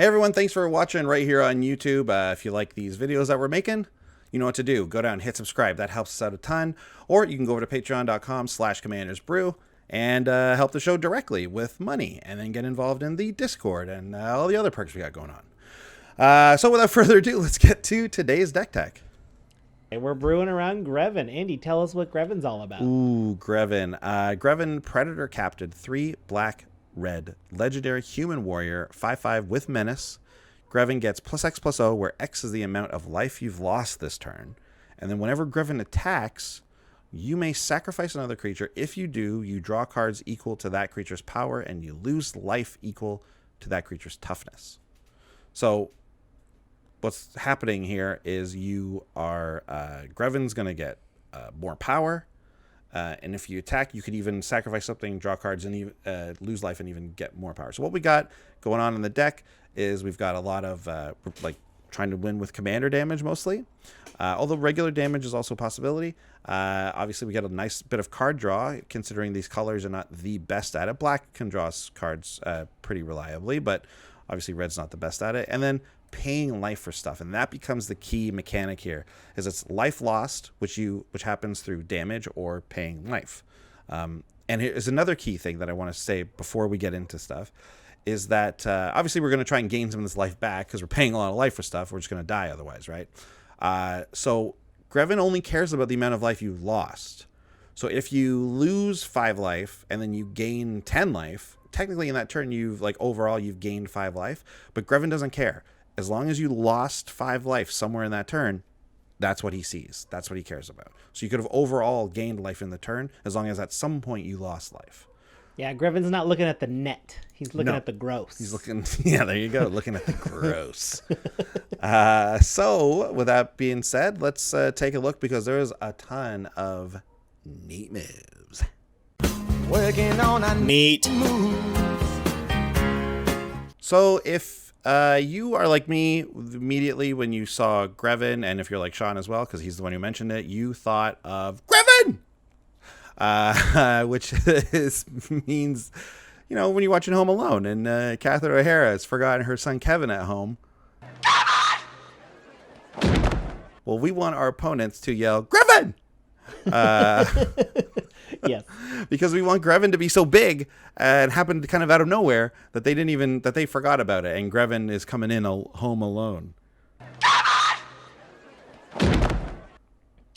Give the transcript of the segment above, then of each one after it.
Hey everyone, thanks for watching right here on YouTube. If you like these videos that we're making, you know what to do. Go down and hit subscribe. That helps us out a ton. Or you can go over to patreon.com/commandersbrew and help the show directly with money, and then get involved in the Discord and all the other perks we got going on. So without further ado, let's get to today's deck tech. Hey, we're brewing around Greven. Andy, tell us what Greven's all about. Ooh, Greven. Greven, Predator Captain, 3 black, red, legendary human warrior, 5/5 with menace. Greven gets +X/+O, where X is the amount of life you've lost this turn. And then whenever Greven attacks, you may sacrifice another creature. If you do, you draw cards equal to that creature's power, and you lose life equal to that creature's toughness. So what's happening here is you are Greven's going to get more power. And if you attack, you could even sacrifice something, draw cards, and even, lose life and even get more power. So what we got going on in the deck is we've got a lot of like trying to win with commander damage mostly. Although regular damage is also a possibility. Obviously, we got a nice bit of card draw, considering these colors are not the best at it. Black can draw cards pretty reliably, but obviously red's not the best at it. And then paying life for stuff, and that becomes the key mechanic here, is it's life lost, which happens through damage or paying life. And here's another key thing that I want to say before we get into stuff, is that obviously we're going to try and gain some of this life back because we're paying a lot of life for stuff. We're just going to die otherwise, right? So Greven only cares about the amount of life you lost. So if you lose 5 life and then you gain 10 life, technically in that turn overall you've gained 5 life, but Greven doesn't care. As long as you lost 5 life somewhere in that turn, that's what he sees. That's what he cares about. So you could have overall gained life in the turn, as long as at some point you lost life. Yeah, Greven's not looking at the net. He's looking at the gross. He's looking, yeah, there you go, looking at the gross. So with that being said, let's take a look, because there's a ton of neat moves. Working on a Neat moves. So if you are like me, immediately when you saw Greven, and if you're like Sean as well, because he's the one who mentioned it, you thought of Greven! Which means, you know, when you're watching Home Alone and Catherine O'Hara has forgotten her son Kevin at home. Well, we want our opponents to yell, Greven! Yes. Because we want Greven to be so big and happened kind of out of nowhere that they forgot about it, and Greven is coming in home alone.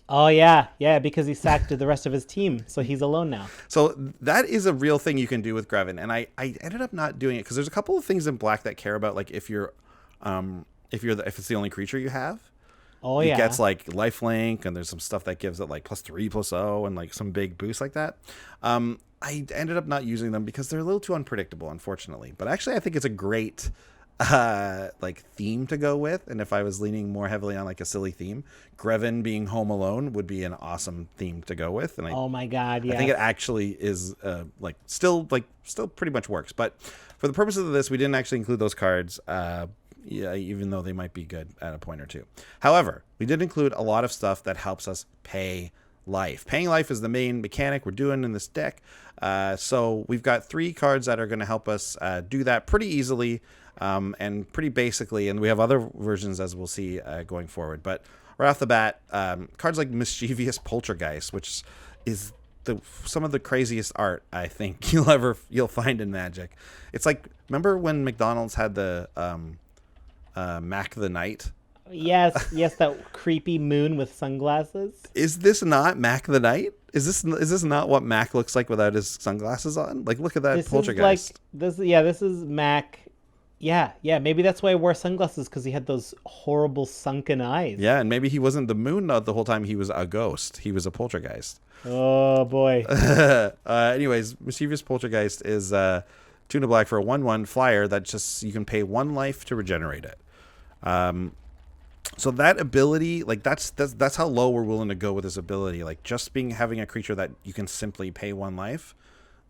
Oh yeah, because he sacked the rest of his team, so he's alone now. So that is a real thing you can do with Greven, and I ended up not doing it because there's a couple of things in black that care about, like if it's the only creature you have. Oh it yeah. gets like lifelink, and there's some stuff that gives it like +3/+0 and like some big boosts like that. I ended up not using them because they're a little too unpredictable, unfortunately. But actually, I think it's a great like theme to go with. And if I was leaning more heavily on like a silly theme, Greven being home alone would be an awesome theme to go with. And oh my god, yeah. I think it actually is still pretty much works. But for the purposes of this, we didn't actually include those cards. Yeah, even though they might be good at a point or two. However, we did include a lot of stuff that helps us pay life. Paying life is the main mechanic we're doing in this deck. So we've got 3 cards that are going to help us do that pretty easily and pretty basically. And we have other versions, as we'll see going forward. But right off the bat, cards like Mischievious Poltergeist, which is some of the craziest art I think you'll find in Magic. It's like, remember when McDonald's had the Mac the Night? Yes, that creepy moon with sunglasses. Is this not Mac the Night? Is this not what Mac looks like without his sunglasses on? Like, look at that Poltergeist. This is Mac. Yeah, maybe that's why he wore sunglasses, because he had those horrible sunken eyes. Yeah, and maybe he wasn't the moon the whole time. He was a ghost. He was a poltergeist. Oh boy. Anyways, Mischievious Poltergeist is 2 black for a 1/1 flyer that just, you can pay 1 life to regenerate it. So that ability, like that's how low we're willing to go with this ability. Like, just having a creature that you can simply pay 1 life,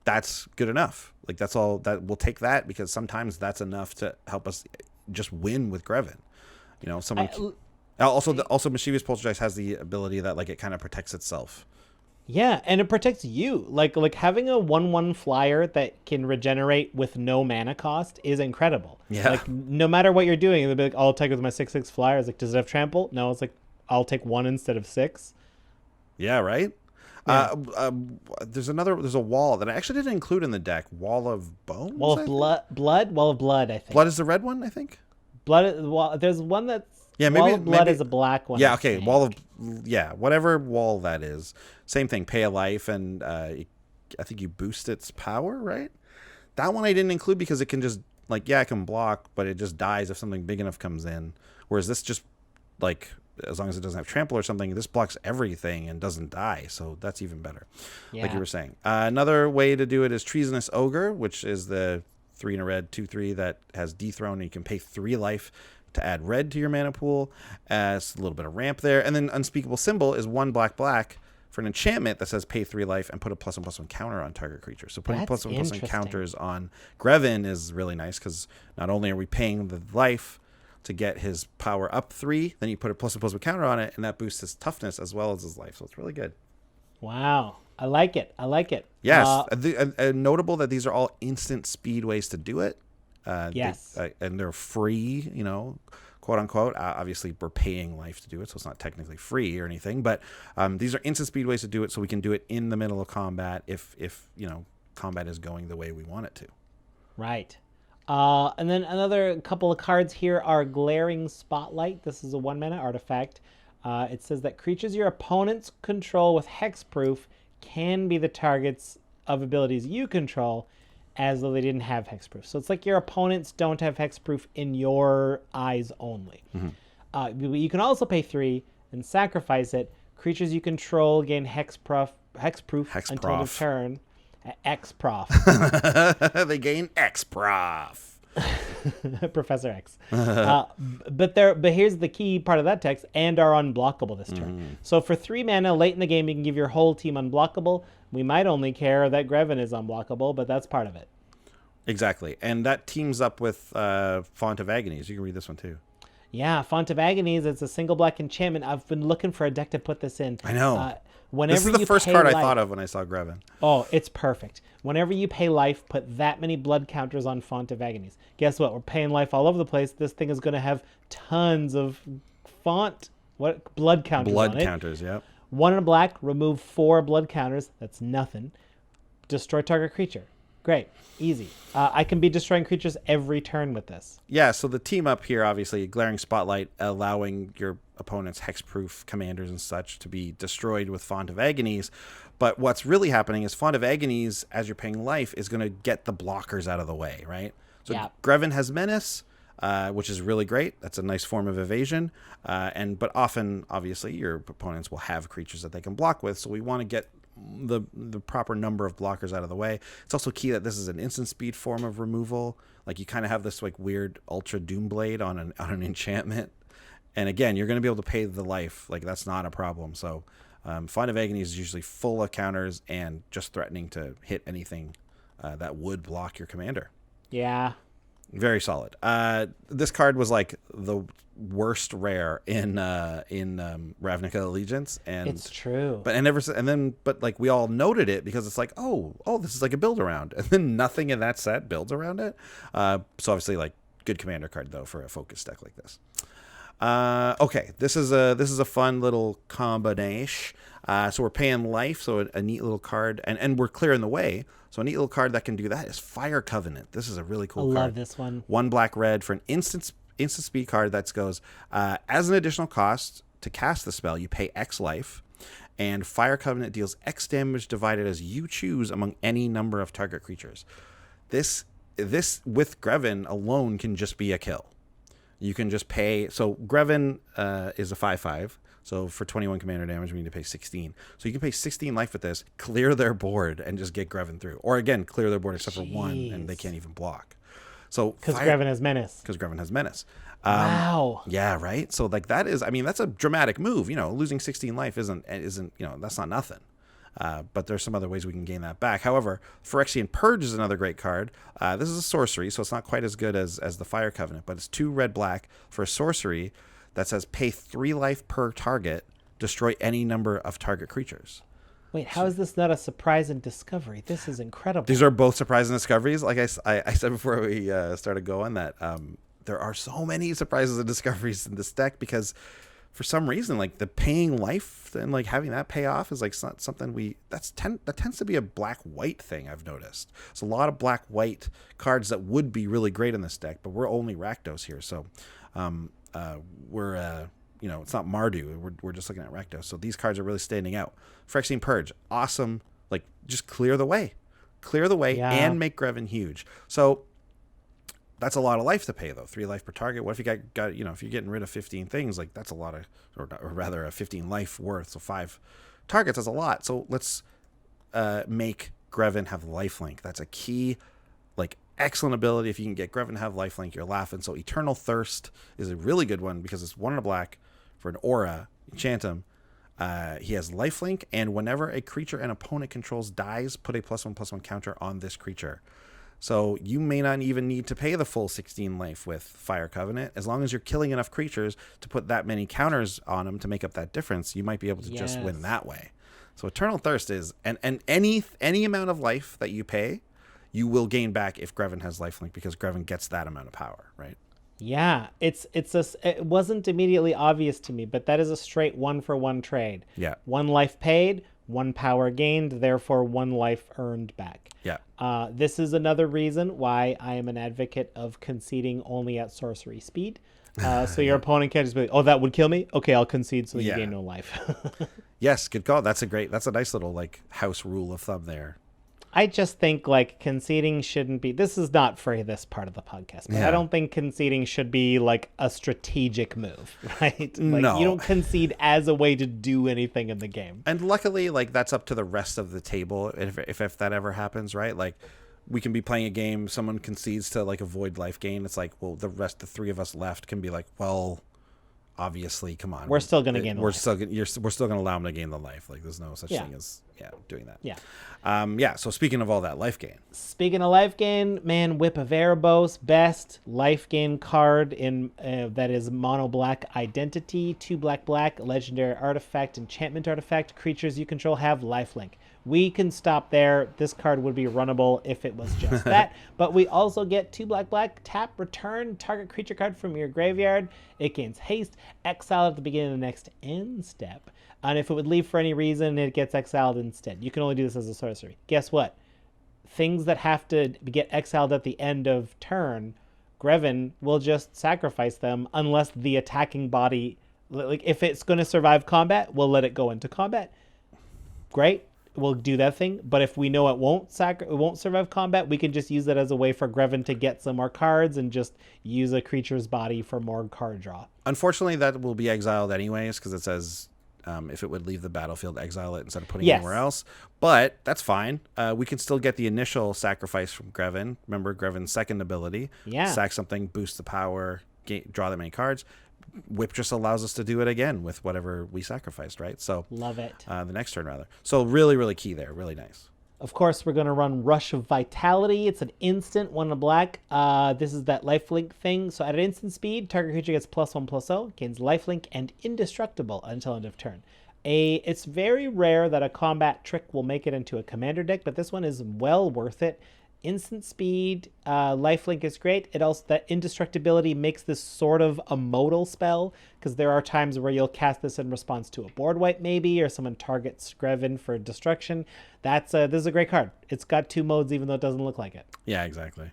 that's good enough. Like, that's all that we'll take that, because sometimes that's enough to help us just win with Greven. You know, also Mischievious Poltergeist has the ability that like it kind of protects itself. Yeah, and it protects you. Like having a 1/1 flyer that can regenerate with no mana cost is incredible. Yeah. Like no matter what you're doing, they'll be like, I'll take with my 6/6 flyer. It's like, does it have trample? No, it's like I'll take 1 instead of 6. Yeah, right? Yeah. There's a wall that I actually didn't include in the deck. Wall of Bones? Wall of Wall of Blood, I think. Blood is the red one, I think? There's one that's Yeah, maybe Wall of Blood maybe, is a black one. Yeah, I okay. think. Whatever wall that is. Same thing, pay a life, and I think you boost its power, right? That one I didn't include because it can just, like, yeah, it can block, but it just dies if something big enough comes in. Whereas this just, like, as long as it doesn't have trample or something, this blocks everything and doesn't die, so that's even better, like you were saying. Another way to do it is Treasonous Ogre, which is the 3 in a red, 2/3 that has dethrone, and you can pay 3 life to add red to your mana pool. It's a little bit of ramp there. And then Unspeakable Symbol is 1 black for an enchantment that says pay 3 life and put a +1/+1 counter on target creature. So putting +1/+1 counters on Greven is really nice because not only are we paying the life to get his power up 3, then you put a +1/+1 counter on it, and that boosts his toughness as well as his life. So it's really good. Wow. I like it. Yes. Notable that these are all instant speed ways to do it. Yes. And they're free, quote unquote. Obviously, we're paying life to do it, so it's not technically free or anything. But these are instant speed ways to do it, so we can do it in the middle of combat if combat is going the way we want it to. Right. And then another couple of cards here are Glaring Spotlight. This is a 1 mana artifact. It says that creatures your opponents control with hexproof can be the targets of abilities you control, as though they didn't have hexproof. So it's like your opponents don't have hexproof in your eyes only. Mm-hmm. You can also pay 3 and sacrifice it. Creatures you control gain hexproof until end of turn. X-Prof. They gain X-Prof. Professor X. But here's the key part of that text, and are unblockable this turn. So for 3 mana late in the game, you can give your whole team unblockable. We might only care that Greven is unblockable, but that's part of it. Exactly. And that teams up with Font of Agonies. You can read this one too. Yeah, Font of Agonies. It's a single black enchantment. I've been looking for a deck to put this in. I know. Whenever this is the you first pay card life, I thought of when I saw Greven. Oh, it's perfect. Whenever you pay life, put that many blood counters on Font of Agonies. Guess what? We're paying life all over the place. This thing is going to have tons of blood counters on it. Blood counters, yep. 1 in a black, remove 4 blood counters. That's nothing. Destroy target creature. Great. Easy. I can be destroying creatures every turn with this. Yeah, so the team up here, obviously, Glaring Spotlight, allowing your opponent's hexproof commanders and such to be destroyed with Font of Agonies. But what's really happening is Font of Agonies, as you're paying life, is going to get the blockers out of the way, right? So Greven has Menace, which is really great. That's a nice form of evasion. But often, obviously, your opponents will have creatures that they can block with, so we want to get the proper number of blockers out of the way. It's also key that this is an instant speed form of removal. Like, you kind of have this like weird Ultra Doomblade on an enchantment. And again, you're going to be able to pay the life. Like, that's not a problem. So Font of Agony is usually full of counters and just threatening to hit anything that would block your commander. Yeah. Very solid. This card was like the worst rare in Ravnica Allegiance, and it's true. But like we all noted it because it's like, oh, this is like a build around, and then nothing in that set builds around it. So obviously, like, good commander card though for a focus deck like this. Okay, this is a fun little combination. So we're paying life, so a neat little card, and we're clearing the way. So a neat little card that can do that is Fire Covenant. This is a really cool card. I love this one. 1 black red for an instant speed card that goes as an additional cost to cast the spell. You pay X life, and Fire Covenant deals X damage divided as you choose among any number of target creatures. This with Greven alone can just be a kill. You can just pay. So Greven is a 5/5. So for 21 commander damage, we need to pay 16. So you can pay 16 life with this, clear their board, and just get Greven through. Or again, clear their board except for 1, and they can't even block. So because Greven has Menace. Because Greven has Menace. Wow. Yeah, right? So like that's a dramatic move. Losing 16 life isn't that's not nothing. But there's some other ways we can gain that back. However, Phyrexian Purge is another great card. This is a sorcery, so it's not quite as good as the Fire Covenant, but it's 2 red-black for a sorcery that says pay 3 life per target, destroy any number of target creatures. Wait, how is this not a surprise and discovery? This is incredible. These are both surprise and discoveries. Like I said before we started going, that there are so many surprises and discoveries in this deck because for some reason, like the paying life and like having that pay off is like something that tends to be a black-white thing I've noticed. It's a lot of black-white cards that would be really great in this deck, but we're only Rakdos here, so we're it's not Mardu. We're just looking at Rakdos. So these cards are really standing out. Phyrexian Purge, awesome. Like just clear the way, and make Greven huge. So that's a lot of life to pay, though. 3 life per target. What if you got if you're getting rid of 15 things, like that's a lot of, or rather, a 15 life worth. So 5 targets is a lot. So let's make Greven have lifelink. That's a key, like excellent ability. If you can get Greven to have lifelink, you're laughing. So Eternal Thirst is a really good one because it's 1 in a black for an aura. Enchant him. He has lifelink, and whenever a creature an opponent controls dies, put a +1/+1 counter on this creature. So you may not even need to pay the full 16 life with Fire Covenant. As long as you're killing enough creatures to put that many counters on them to make up that difference, you might be able to just win that way. So Eternal Thirst is, and any amount of life that you pay, you will gain back if Greven has lifelink, because Greven gets that amount of power, right? Yeah, it wasn't immediately obvious to me, but that is a straight 1-for-1 trade. Yeah. 1 life paid, 1 power gained, therefore 1 life earned back. Yeah. This is another reason why I am an advocate of conceding only at sorcery speed. So your opponent can't just be like, oh, that would kill me? Okay, I'll concede so you gain no life. Yes, good call. That's a nice little like house rule of thumb there. I just think like conceding shouldn't be, this is not for this part of the podcast, but I don't think conceding should be like a strategic move, right? Like No. You don't concede as a way to do anything in the game. And luckily, like that's up to the rest of the table if that ever happens, right? Like we can be playing a game, someone concedes to like avoid life gain. It's like, well, the 3 of us left can be like, well, obviously, come on, we're still going to gain the life. We're still going to allow them to gain the life. Like there's no such thing as doing that. Yeah. So speaking of all that life gain, Speaking of life gain, man, Whip of Erebos, best life gain card in that is mono black identity, 2 black, legendary artifact, enchantment artifact. Creatures you control have lifelink. We can stop there. This card would be runnable if it was just that. But we also get 2 black, tap, return target creature card from your graveyard. It gains haste, exile at the beginning of the next end step. And if it would leave for any reason, it gets exiled instead. You can only do this as a sorcery. Guess what? Things that have to get exiled at the end of turn, Greven will just sacrifice them unless the attacking body, like if it's going to survive combat, we'll let it go into combat. Great. We'll do that thing. But if we know it won't survive combat, we can just use it as a way for Greven to get some more cards and just use a creature's body for more card draw. Unfortunately, that will be exiled anyways because it says if it would leave the battlefield, exile it instead of putting it anywhere else. But that's fine. We can still get the initial sacrifice from Greven. Remember Greven's second ability. Yeah. Sack something, boost the power, draw that many cards. Whip just allows us to do it again with whatever we sacrificed, right? So love it. The next turn, rather. So really, really key there. Really nice. Of course, we're going to run Rush of Vitality. It's an instant, 1 in a black. This is that lifelink thing. So at an instant speed, target creature gets +1/+0, gains lifelink, and indestructible until end of turn. It's very rare that a combat trick will make it into a commander deck, but this one is well worth it. Instant speed, lifelink is great. It also, that indestructibility makes this sort of a modal spell, because there are times where you'll cast this in response to a board wipe maybe, or someone targets Greven for destruction. This is a great card. It's got 2 modes even though it doesn't look like it. Yeah, exactly.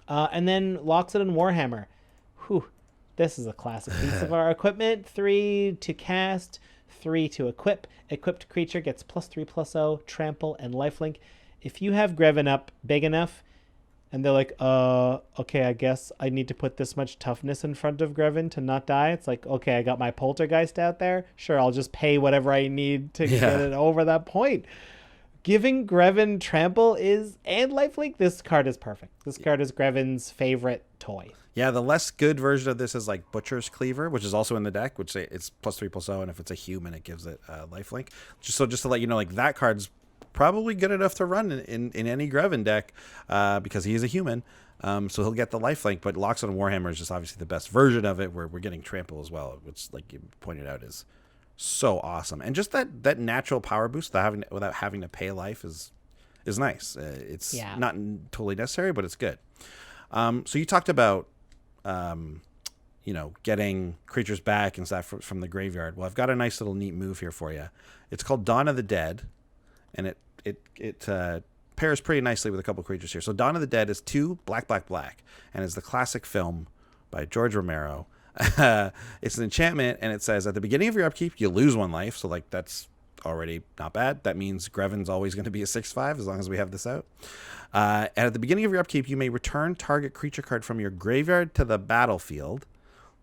And then Loxodon Warhammer. Whew, this is a classic piece of our equipment. 3 to cast, 3 to equip. Equipped creature gets +3/+0, trample, and lifelink. If you have Greven up big enough and they're like, okay, I guess I need to put this much toughness in front of Greven to not die. It's like, okay, I got my Poltergeist out there. Sure, I'll just pay whatever I need to get it over that point. Giving Greven trample and lifelink, this card is perfect. This card is Greven's favorite toy. Yeah, the less good version of this is like Butcher's Cleaver, which is also in the deck, which it's +3/+0, and if it's a human, it gives it lifelink. Just to let you know, like that card's probably good enough to run in any Greven deck because he is a human. So he'll get the lifelink, but Loxodon Warhammer is just obviously the best version of it where we're getting trample as well, which like you pointed out is So awesome. And just that natural power boost without having to pay life is nice. It's not totally necessary, but it's good. So you talked about, getting creatures back and stuff from the graveyard. Well, I've got a nice little neat move here for you. It's called Dawn of the Dead, and it pairs pretty nicely with a couple creatures here. So Dawn of the Dead is 2 black, black, black, and is the classic film by George Romero. It's an enchantment, and it says at the beginning of your upkeep, you lose 1 life. So that's already not bad. That means Greven's always going to be a 6/5 as long as we have this out. And at the beginning of your upkeep, you may return target creature card from your graveyard to the battlefield.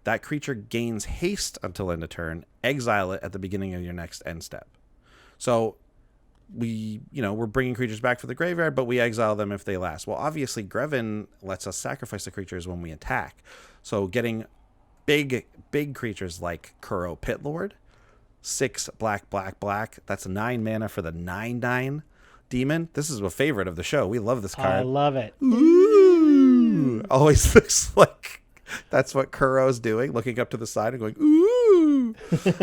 That creature gains haste until end of turn. Exile it at the beginning of your next end step. So we're bringing creatures back for the graveyard, but we exile them if they last. Well, obviously, Greven lets us sacrifice the creatures when we attack. So getting big creatures like Kuro Pitlord, 6 black, black, black. That's 9 mana for the 9/9 demon. This is a favorite of the show. We love this card. I love it. Ooh. Always looks like that's what Kuro's doing, looking up to the side and going, ooh. It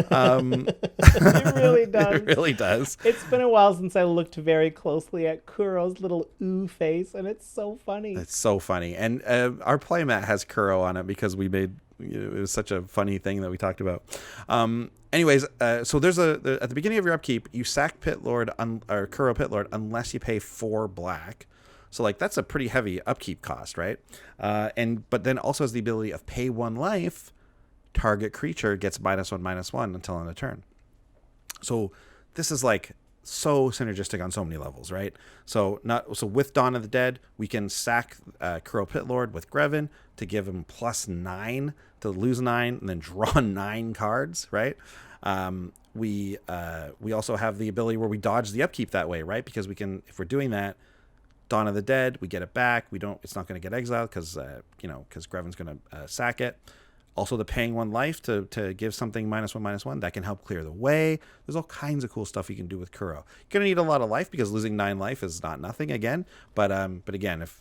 really does. It really does. It's been a while since I looked very closely at Kuro's little ooh face, and it's so funny. It's so funny. And our playmat has Kuro on it because we made, it was such a funny thing that we talked about. Anyways, so there's at the beginning of your upkeep, you sack Pitlord or Kuro Pitlord unless you pay 4 black. So that's a pretty heavy upkeep cost, right? But then also has the ability of pay 1 life, target creature gets -1/-1 until end of turn. So this is so synergistic on so many levels, right? So with Dawn of the Dead, we can sack Kuro Pitlord with Greven to give him +9 to lose 9 and then draw 9 cards, right? We also have the ability where we dodge the upkeep that way, right? Because we can, if we're doing that, Dawn of the Dead, we get it back. It's not going to get exiled because Greven's going to sack it. Also, the paying 1 life to give something -1/-1 that can help clear the way. There's all kinds of cool stuff you can do with Kuro. You're going to need a lot of life because losing 9 life is not nothing again. But again, if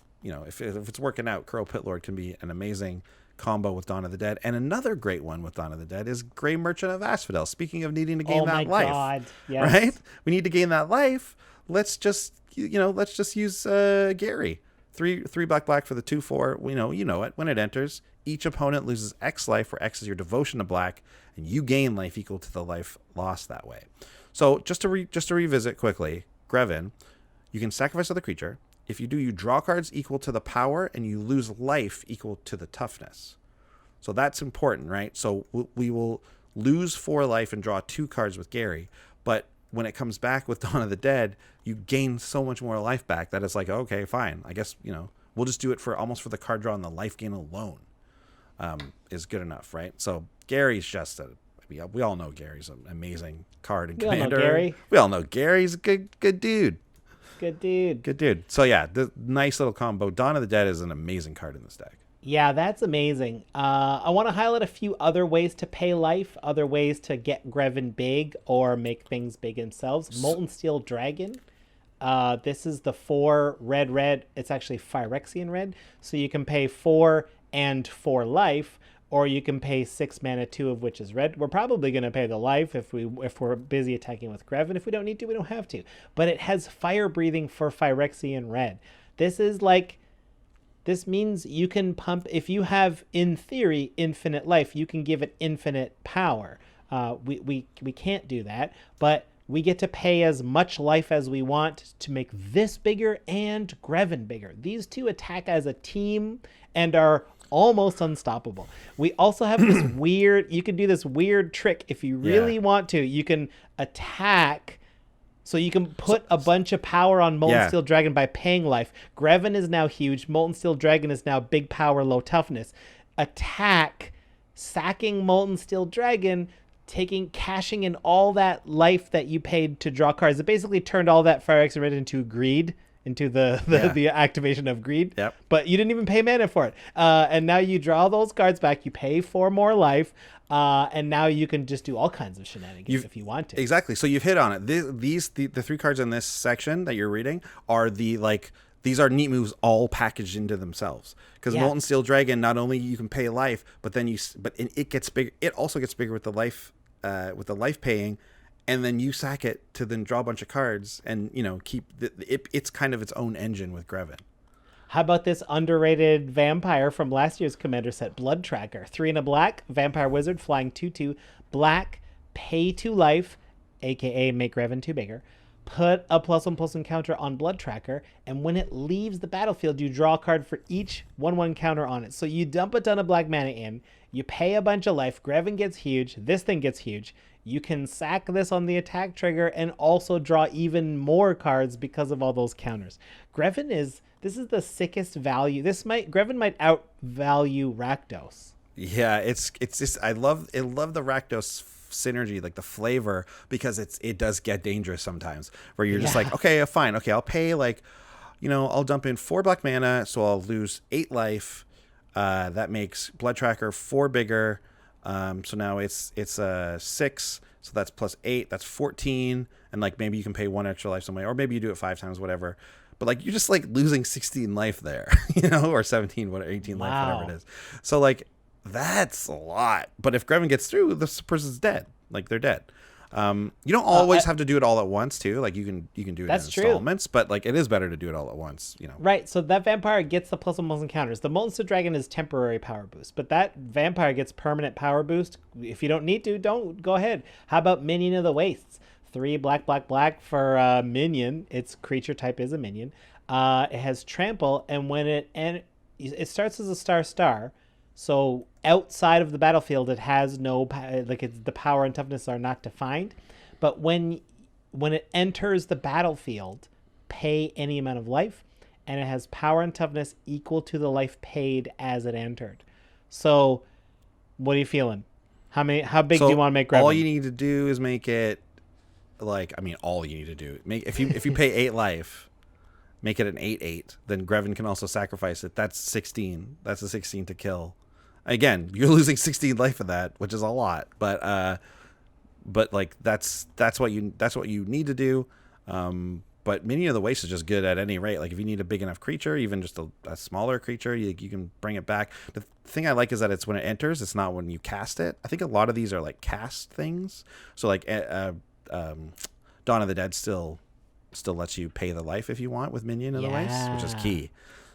it's working out, Kuro Pitlord can be an amazing combo with Dawn of the Dead. And another great one with Dawn of the Dead is Grey Merchant of Asphodel. Speaking of needing to gain that life, God. Yes. right? We need to gain that life. Let's just use Gary. 3 black, black for the 2/4. You know it. When it enters, each opponent loses X life, where X is your devotion to black, and you gain life equal to the life lost that way. So just to revisit quickly, Greven, you can sacrifice other creature. If you do, you draw cards equal to the power, and you lose life equal to the toughness. So that's important, right? So we will lose 4 life and draw 2 cards with Gary, but when it comes back with Dawn of the Dead, you gain so much more life back that it's okay, fine. I guess, we'll just do it for the card draw and the life gain alone is good enough, right? So Gary's just we all know Gary's an amazing card and commander. We all know Gary's a good dude. Good dude. Good dude. So yeah, the nice little combo. Dawn of the Dead is an amazing card in this deck. Yeah, that's amazing. I want to highlight a few other ways to pay life, other ways to get Greven big or make things big themselves. Molten Steel Dragon. This is the 4 red. It's actually Phyrexian red. So you can pay 4 and 4 life, or you can pay 6 mana, 2 of which is red. We're probably going to pay the life if we're busy attacking with Greven. If we don't need to, we don't have to. But it has fire breathing for Phyrexian red. This means you can pump, if you have, in theory, infinite life, you can give it infinite power. We can't do that, but we get to pay as much life as we want to make this bigger and Greven bigger. These two attack as a team and are almost unstoppable. We also have this you can do this weird trick if you really want to. You can attack. So you can put a bunch of power on Molten Steel Dragon by paying life. Greven is now huge. Molten Steel Dragon is now big power, low toughness. Attack, sacking Molten Steel Dragon, cashing in all that life that you paid to draw cards. It basically turned all that Phyrexian red into greed, into the activation of greed. Yep. But you didn't even pay mana for it. And now you draw those cards back. You pay 4 more life. And now you can just do all kinds of shenanigans if you want to. Exactly. So you've hit on it. The 3 cards in this section that you're reading are these are neat moves all packaged into themselves. Because Molten Steel Dragon, not only you can pay life, but then it gets bigger. It also gets bigger with the life life paying, and then you sack it to then draw a bunch of cards and keep it's kind of its own engine with Greven. How about this underrated vampire from last year's Commander set, Blood Tracker? 3 and a black, vampire wizard, flying 2/2, black, pay 2 life, aka make Greven 2 bigger. Put a +1/+1 counter on Blood Tracker, and when it leaves the battlefield, you draw a card for each 1/1 counter on it. So you dump a ton of black mana in, you pay a bunch of life, Greven gets huge, this thing gets huge. You can sack this on the attack trigger and also draw even more cards because of all those counters. This is the sickest value. Greven might outvalue Rakdos. Yeah, it's just I love the Rakdos synergy, like the flavor, because it does get dangerous sometimes where you're just like, okay, fine, okay, I'll pay I'll dump in 4 black mana, so I'll lose 8 life. That makes Blood Tracker 4 bigger. So now it's 6, so that's +8, that's 14, and maybe you can pay 1 extra life some way, or maybe you do it 5 times, whatever. But you're just losing 16 life there, or 17, whatever, 18 life, whatever it is. So that's a lot. But if Greven gets through, this person's dead. They're dead. You don't always have to do it all at once too. You can do it in installments, but it is better to do it all at once. Right. So that vampire gets the +1/+1 counters. The Molten Dragon is temporary power boost, but that vampire gets permanent power boost. If you don't need to, don't go ahead. How about Minion of the Wastes? 3 black for Minion. Its creature type is a minion. It has trample, and when it starts as a star. So outside of the battlefield, it has no the power and toughness are not defined. But when it enters the battlefield, pay any amount of life, and it has power and toughness equal to the life paid as it entered. So, what are you feeling? How big do you want to make Greven? All you need to do is make it all you need to do if you pay 8 life, make it an 8/8. Then Greven can also sacrifice it. That's 16. That's a 16 to kill. Again, you're losing 16 life of that, which is a lot, but that's what you need to do. But Minion of the Waste is just good at any rate. If you need a big enough creature, even just a smaller creature, you can bring it back. The thing I like is that it's when it enters, it's not when you cast it. I think a lot of these are cast things. So Dawn of the Dead still lets you pay the life if you want with Minion of the Waste, which is key.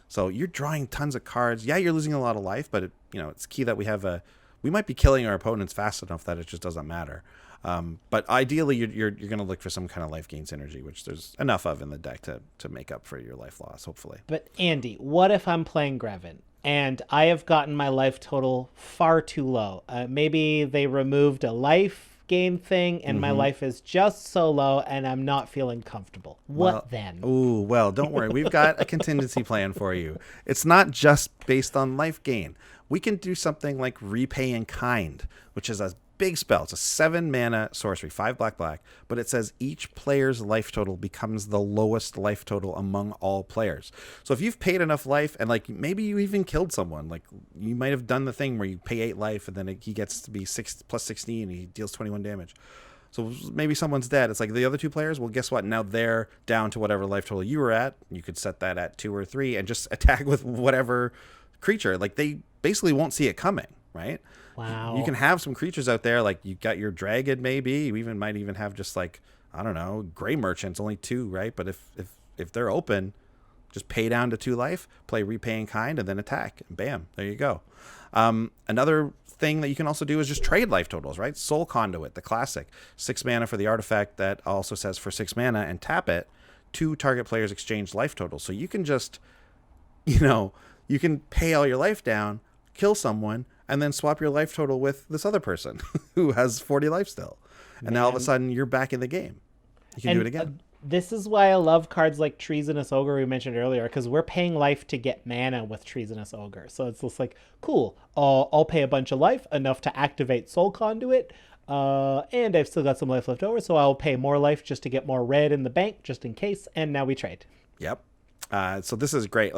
So you're drawing tons of cards. Yeah, you're losing a lot of life, but it's key that we might be killing our opponents fast enough that it just doesn't matter. But ideally, you're going to look for some kind of life gain synergy, which there's enough of in the deck to make up for your life loss, hopefully. But Andy, what if I'm playing Greven and I have gotten my life total far too low? Maybe they removed a life gain thing and my life is just so low and I'm not feeling comfortable. What then? Well, don't worry. We've got a contingency plan for you. It's not just based on life gain. We can do something like Repay in Kind, which is a big spell. It's a 7 mana sorcery, 5 black, but it says each player's life total becomes the lowest life total among all players. So if you've paid enough life and maybe you even killed someone, you might have done the thing where you pay 8 life and then he gets to be 6 plus 16 and he deals 21 damage. So maybe someone's dead. It's the other 2 players, well, guess what? Now they're down to whatever life total you were at. You could set that at 2 or 3 and just attack with whatever creature. They basically won't see it coming, right? Wow. You can have some creatures out there, you got your dragon, maybe. You might even have just I don't know, Gray Merchants, only 2, right? But if they're open, just pay down to 2 life, play Repay in Kind, and then attack. And bam, there you go. Another thing that you can also do is just trade life totals, right? Soul Conduit, the classic. 6 mana for the artifact that also says for 6 mana, and tap it, 2 target players exchange life totals. So you can just, you can pay all your life down, kill someone, and then swap your life total with this other person who has 40 life still. And now all of a sudden you're back in the game. You can do it again. This is why I love cards like Treasonous Ogre we mentioned earlier, because we're paying life to get mana with Treasonous Ogre. So it's just cool, I'll pay a bunch of life, enough to activate Soul Conduit, and I've still got some life left over, so I'll pay more life just to get more red in the bank, just in case, and now we trade. Yep. So this is great.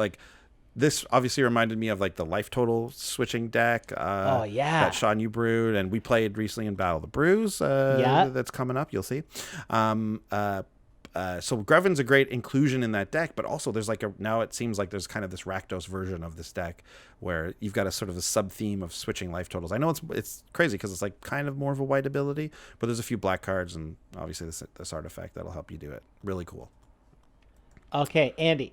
This obviously reminded me of the life total switching deck. That Sean, you brewed, and we played recently in Battle of the Brews. That's coming up. You'll see. So Greven's a great inclusion in that deck, but also there's now it seems like there's kind of this Rakdos version of this deck where you've got a sort of a sub theme of switching life totals. I know it's crazy because it's like kind of more of a white ability, but there's a few black cards and obviously this artifact that'll help you do it. Really cool. Okay, Andy,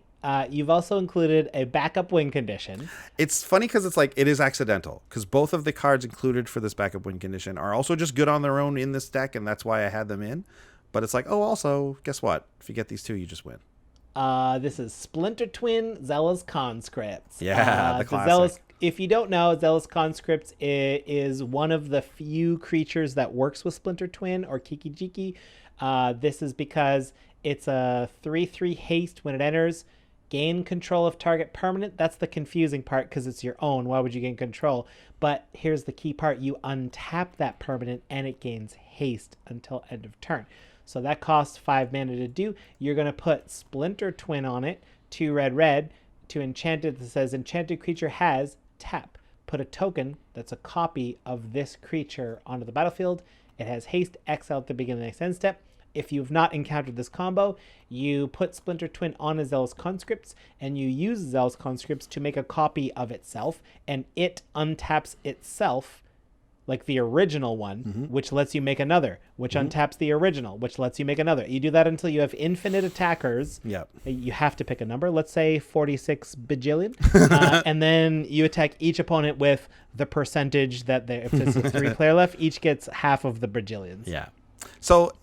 you've also included a backup win condition. It's funny because it's like it is accidental because both of the cards included for this backup win condition are also just good on their own in this deck, and that's why I had them in. But it's like, oh, also, guess what? If you get these two, you just win. This is Splinter Twin Zealous Conscripts. Yeah, the classic. If you don't know, Zealous Conscripts is one of the few creatures that works with Splinter Twin or Kiki Jiki. This is because it's a 3/3 haste when it enters. Gain control of target permanent. That's the confusing part because it's your own. Why would you gain control? But here's the key part. You untap that permanent and it gains haste until end of turn. So that costs 5 mana to do. You're going to put Splinter Twin on it, 2 red, to enchant it that says enchanted creature has tap. Put a token that's a copy of this creature onto the battlefield. It has haste, exile at the beginning of the next end step. If you've not encountered this combo, you put Splinter Twin on a Zealous Conscripts, and you use Zealous Conscripts to make a copy of itself, and it untaps itself, like the original one, which lets you make another, which untaps the original, which lets you make another. You do that until you have infinite attackers. Yep. You have to pick a number, let's say 46 bajillion, and then you attack each opponent with the percentage that if there's a 3-player left, each gets half of the bajillions. Yeah. So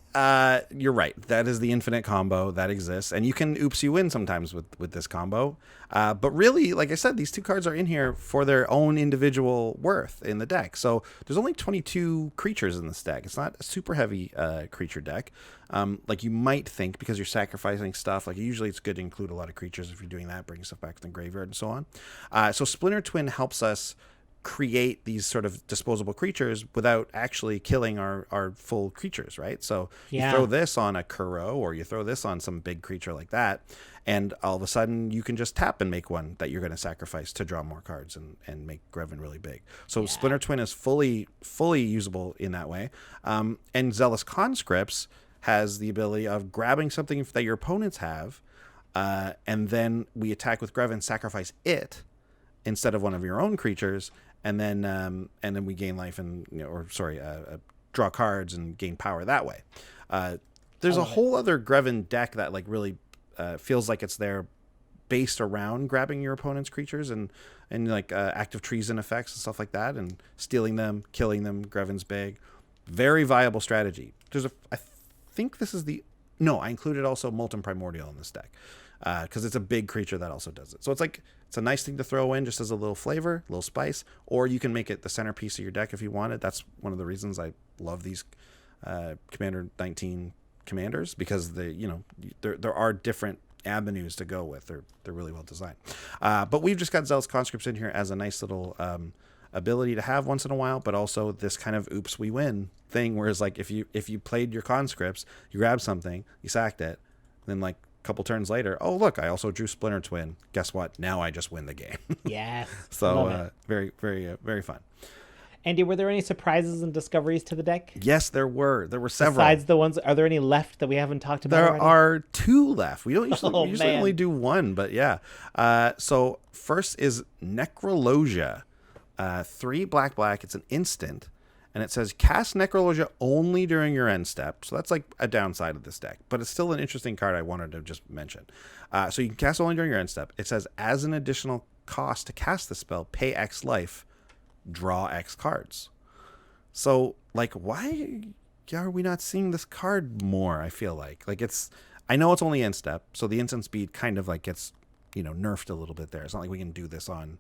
you're right. That is the infinite combo that exists, and you can oops you win sometimes with this combo. But really, like I said, these two cards are in here for their own individual worth in the deck. So there's only 22 creatures in this deck. It's not a super heavy creature deck, like you might think, because you're sacrificing stuff. Like usually, it's good to include a lot of creatures if you're doing that, bringing stuff back from the graveyard and so on. So Splinter Twin helps us create these sort of disposable creatures without actually killing our full creatures, right? So you throw this on a Kuro or you throw this on some big creature like that, and all of a sudden you can just tap and make one that you're going to sacrifice to draw more cards and make Greven really big. So Splinter Twin is fully usable in that way. And Zealous Conscripts has the ability of grabbing something that your opponents have, and then we attack with Greven, sacrifice it instead of one of your own creatures, and then we gain life and draw cards and gain power that way. There's a whole other Greven deck that like really feels like it's there based around grabbing your opponent's creatures and like active treason effects and stuff like that, and stealing them, killing them. Greven's big, very viable strategy. I think this is I included also Molten Primordial in this deck because it's a big creature that also does it. So it's a nice thing to throw in just as a little flavor, a little spice, or you can make it the centerpiece of your deck if you want it. That's one of the reasons I love these Commander 19 commanders, because there are different avenues to go with. They're really well designed. But we've just got Zealous Conscripts in here as a nice little ability to have once in a while, but also this kind of oops we win thing, whereas like if you played your conscripts, you grabbed something, you sacked it, then like couple turns later, oh look, I also drew Splinter Twin. Guess what? Now I just win the game. Yes. So very, very, very fun. Andy, were there any surprises and discoveries to the deck? Yes, there were. There were several. Besides the ones, are there any left that we haven't talked about? There are 2 left. We don't usually, we usually man. only do 1, but yeah. So first is Necro Loggia. 3 black. It's an instant. And it says cast Necro Loggia only during your end step. So that's like a downside of this deck, but it's still an interesting card I wanted to just mention. So you can cast only during your end step. It says as an additional cost to cast the spell, pay X life, draw X cards. So like, why are we not seeing this card more? I feel like I know it's only end step, so the instant speed kind of like gets, nerfed a little bit there. It's not like we can do this on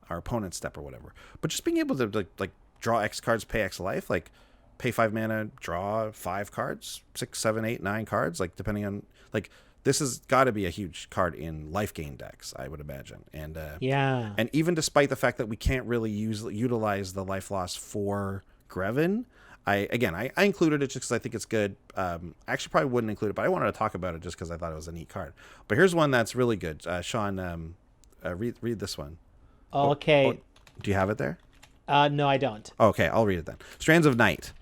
our opponent's step or whatever, but just being able to like draw X cards, pay X life, like pay 5 mana, draw 5 cards, 6, 7, 8, 9 cards, like depending on like this has got to be a huge card in life gain decks, I would imagine. And and even despite the fact that we can't really utilize the life loss for Greven, I included it just because I think it's good. I actually probably wouldn't include it, but I wanted to talk about it just because I thought it was a neat card. But here's one that's really good. Sean, read this one. Okay. Do you have it there? No, I don't. Okay, I'll read it then. Strands of Night.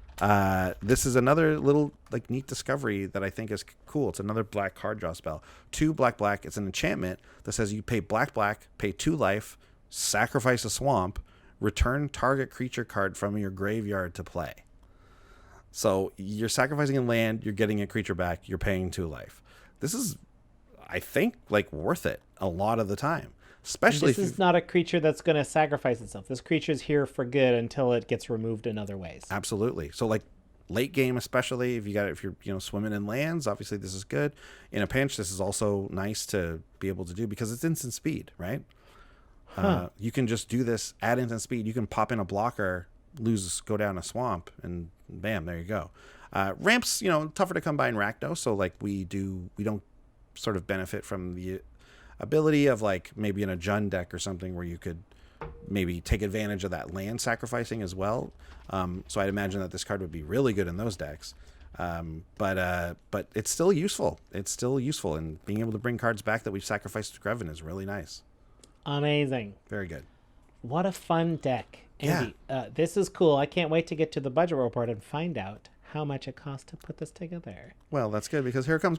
This is another little like neat discovery that I think is cool. It's another black card draw spell. 2 black. It's an enchantment that says you pay black, pay 2 life, sacrifice a swamp, return target creature card from your graveyard to play. So you're sacrificing a land, you're getting a creature back, you're paying 2 life. This is, I think, like worth it a lot of the time. Especially this is not a creature that's going to sacrifice itself. This creature's here for good until it gets removed in other ways. Absolutely. So like late game, especially if you're swimming in lands, obviously this is good. In a pinch, this is also nice to be able to do because it's instant speed, right? You can just do this at instant speed. You can pop in a blocker, go down a swamp, and bam, there you go. Ramps, tougher to come by in Rakdos, so like we don't sort of benefit from the ability of like maybe in a Jund deck or something where you could maybe take advantage of that land sacrificing as well. So I'd imagine that this card would be really good in those decks. But it's still useful. It's still useful, and being able to bring cards back that we've sacrificed to Greven is really nice. Amazing. Very good. What a fun deck. Andy, this is cool. I can't wait to get to the budget report and find out how much it costs to put this together. Well, that's good because here it comes.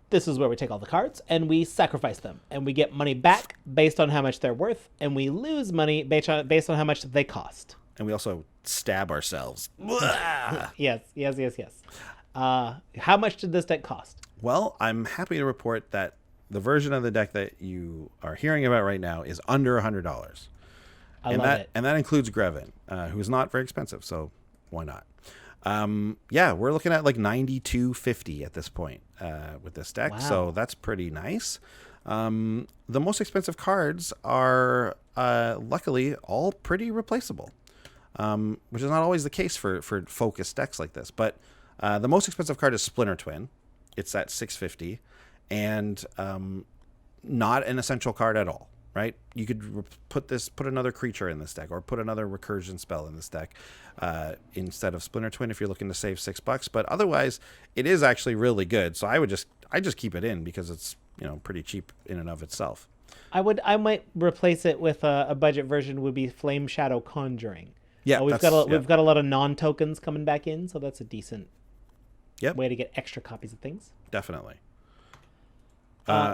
This is where we take all the cards and we sacrifice them, and we get money back based on how much they're worth, and we lose money based on how much they cost. And we also stab ourselves. Yes. How much did this deck cost? Well, I'm happy to report that the version of the deck that you are hearing about right now is under $100. I love it. And that includes Greven, who's not very expensive, so why not? We're looking at like $92.50 at this point with this deck, so that's pretty nice. The most expensive cards are luckily all pretty replaceable, which is not always the case for focused decks like this. But the most expensive card is Splinter Twin. It's at $650, and not an essential card at all. Right? You could put another creature in this deck, or put another recursion spell in this deck instead of Splinter Twin if you're looking to save $6. But otherwise, it is actually really good. So I just keep it in because it's pretty cheap in and of itself. I might replace it with a budget version. Would be Flame Shadow Conjuring. Yeah, we've got a lot of non-tokens coming back in, so that's a decent way to get extra copies of things. Definitely.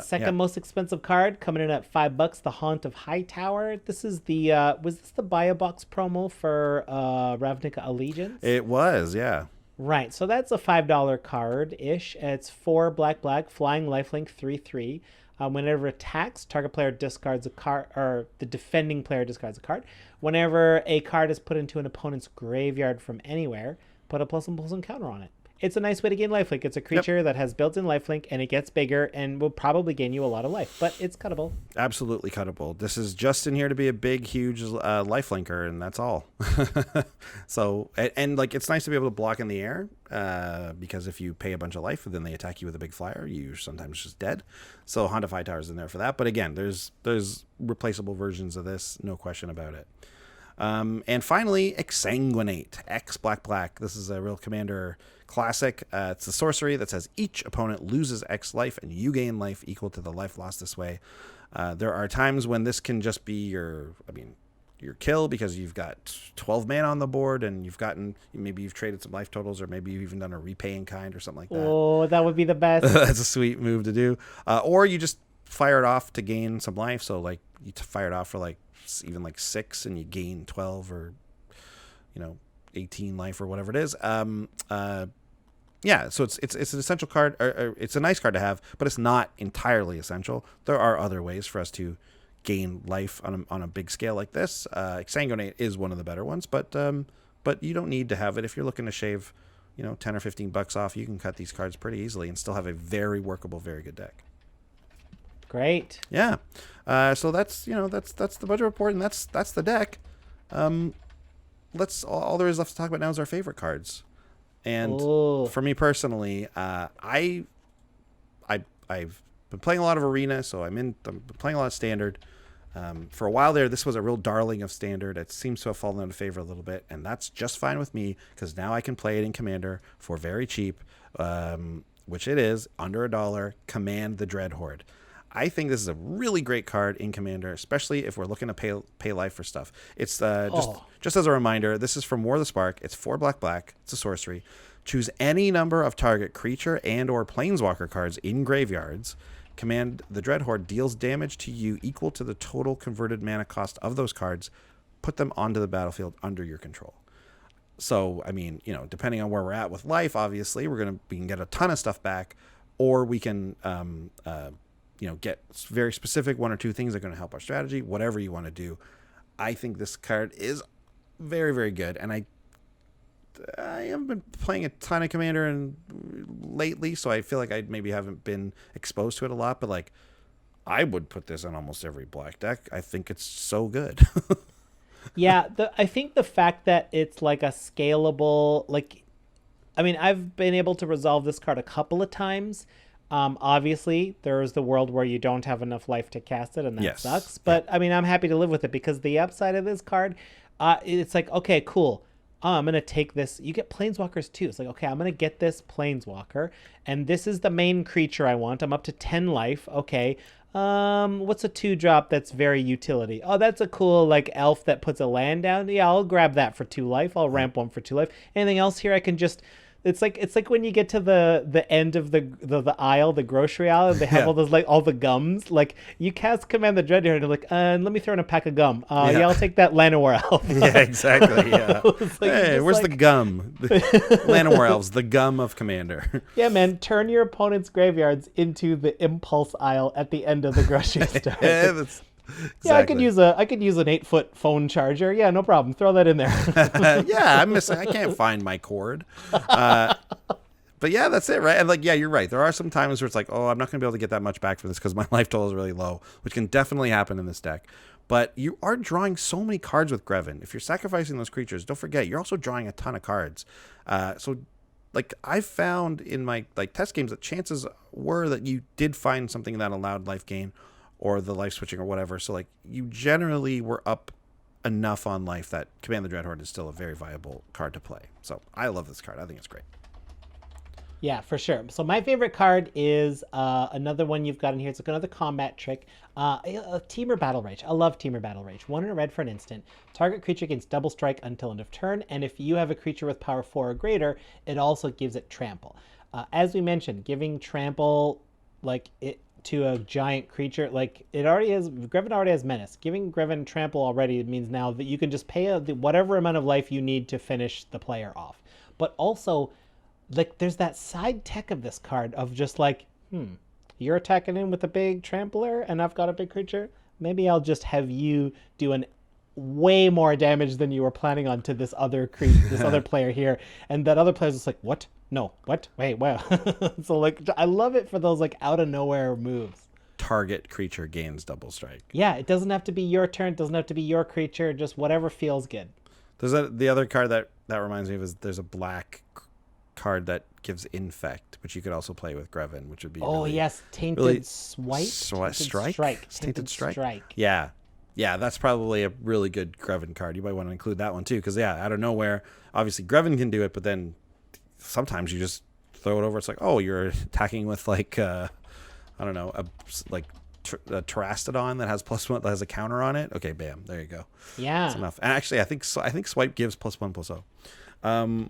Second most expensive card coming in at $5, the Haunt of Hightower. This is the was this the buy a box promo for Ravnica Allegiance? It was, yeah. Right, so that's a $5 card ish. It's 4 black, flying lifelink 3/3. Whenever it attacks, target player discards a card, or the defending player discards a card. Whenever a card is put into an opponent's graveyard from anywhere, put a +1/+1 counter on it. It's a nice way to gain lifelink. It's a creature that has built-in lifelink, and it gets bigger and will probably gain you a lot of life, but it's cuttable. Absolutely cuttable. This is just in here to be a big, huge lifelinker, and that's all. So, and like it's nice to be able to block in the air because if you pay a bunch of life, then they attack you with a big flyer. You're sometimes just dead. So Haunt of Hightower's in there for that. But again, there's replaceable versions of this, no question about it. And finally, Exsanguinate, X black. This is a real commander classic. It's a sorcery that says each opponent loses X life and you gain life equal to the life lost this way. There are times when this can just be your kill because you've got 12 mana on the board and maybe you've traded some life totals, or maybe you've even done a repay in kind or something like that. Oh, that would be the best. That's a sweet move to do. Or you just fire it off to gain some life. So like you fire it off for like even like 6 and you gain 12 or 18 life or whatever it is. So it's an essential card, or it's a nice card to have, but it's not entirely essential. There are other ways for us to gain life on a big scale like this. Exsanguinate is one of the better ones, but you don't need to have it. If you're looking to shave 10 or $15 off, you can cut these cards pretty easily and still have a very workable, very good deck. Great. Yeah. So that's the budget report, and that's the deck. All there is left to talk about now is our favorite cards. And for me personally, I've been playing a lot of Arena, so I'm playing a lot of Standard. For a while there, this was a real darling of Standard. It seems to have fallen out of favor a little bit, and that's just fine with me because now I can play it in Commander for very cheap, which it is under $1. Command the Dread Horde. I think this is a really great card in Commander, especially if we're looking to pay life for stuff. It's just as a reminder, this is from War of the Spark. It's 4 black. It's a sorcery. Choose any number of target creature and or planeswalker cards in graveyards. Command the Dreadhorde deals damage to you equal to the total converted mana cost of those cards. Put them onto the battlefield under your control. So, I mean, depending on where we're at with life, obviously, we can get a ton of stuff back, or we can, get very specific 1 or 2 things that are going to help our strategy, whatever you want to do. I think this card is very, very good, and I haven't been playing a ton of Commander lately, so I feel like I maybe haven't been exposed to it a lot, but like, I would put this on almost every black deck. I think it's so good. Yeah, I think the fact that it's like a scalable, I've been able to resolve this card a couple of times. Obviously, there's the world where you don't have enough life to cast it, and that sucks. But, I mean, I'm happy to live with it because the upside of this card, it's like, okay, cool. I'm going to take this. You get Planeswalkers, too. It's like, okay, I'm going to get this Planeswalker, and this is the main creature I want. I'm up to 10 life. Okay. What's a 2-drop that's very utility? Oh, that's a cool elf that puts a land down. Yeah, I'll grab that for 2 life. I'll ramp 1 for 2 life. Anything else here I can just... It's like when you get to the end of the aisle, the grocery aisle, and they have all those all the gums. Like, you cast Command the Dreadhorde and you're like, let me throw in a pack of gum. Yeah, I'll take that Llanowar Elf. Yeah, exactly. Yeah. Hey, where's the gum? Llanowar Elves, the gum of Commander. Yeah, man, turn your opponent's graveyards into the impulse aisle at the end of the grocery store. Exactly. Yeah, I could use an 8-foot phone charger. Yeah, no problem. Throw that in there. Yeah, I can't find my cord. But yeah, that's it, right? And you're right. There are some times where it's like, oh, I'm not going to be able to get that much back from this because my life total is really low, which can definitely happen in this deck. But you are drawing so many cards with Greven. If you're sacrificing those creatures, don't forget, you're also drawing a ton of cards. So I've found in my test games that chances were that you did find something that allowed life gain or the life switching or whatever. So you generally were up enough on life that Command the Dreadhorde is still a very viable card to play. So I love this card. I think it's great. Yeah, for sure. So my favorite card is another one you've got in here. It's another combat trick. Temur Battle Rage. I love Temur Battle Rage. 1 in a red for an instant. Target creature gains double strike until end of turn. And if you have a creature with power 4 or greater, it also gives it trample. As we mentioned, giving trample to a giant creature, Greven already has menace. Giving Greven trample already means now that you can just pay whatever amount of life you need to finish the player off. But also, there's that side tech of this card of just you're attacking in with a big trampler and I've got a big creature. Maybe I'll just have you do an way more damage than you were planning on to this other this other player here. And that other player's just like, what? No, what? Wait, wow. So I love it for those out of nowhere moves. Target creature gains double strike. Yeah, it doesn't have to be your turn. It doesn't have to be your creature. Just whatever feels good. The other card that reminds me of is there's a black card that gives infect, which you could also play with Greven, which would be yes, Tainted Swipe? Tainted Strike. Yeah, that's probably a really good Greven card. You might want to include that one too, because out of nowhere, obviously Greven can do it, but then sometimes you just throw it over. It's like, oh, you're attacking with a Terastodon that has +1, that has a counter on it. Okay, bam, there you go. Yeah, that's enough. And actually, I think Swipe gives +1/+0.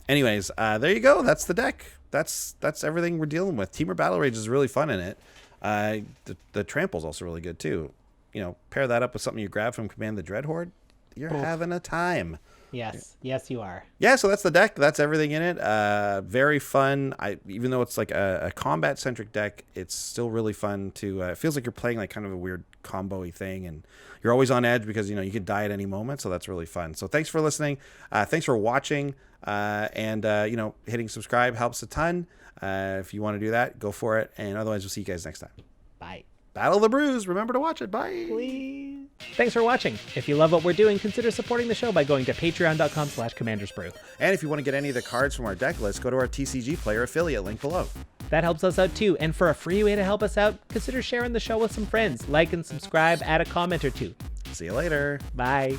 Anyways, there you go. That's the deck. That's everything we're dealing with. Temur Battle Rage is really fun in it. The trample's also really good too. Pair that up with something you grab from Command the Dreadhorde, you're having a time. Yes, you are. Yeah, so that's the deck. That's everything in it. Very fun. Even though it's a combat-centric deck, it's still really fun to... it feels like you're playing kind of a weird combo-y thing, and you're always on edge because, you could die at any moment, so that's really fun. So thanks for listening. Thanks for watching, and hitting subscribe helps a ton. If you want to do that, go for it, and otherwise we'll see you guys next time. Bye. Battle of the Brews. Remember to watch it. Bye. Please. Thanks for watching. If you love what we're doing, consider supporting the show by going to patreon.com/commandersbrew. And if you want to get any of the cards from our deck list, go to our TCGplayer affiliate link below. That helps us out too. And for a free way to help us out, consider sharing the show with some friends. Like and subscribe, add a comment or two. See you later. Bye.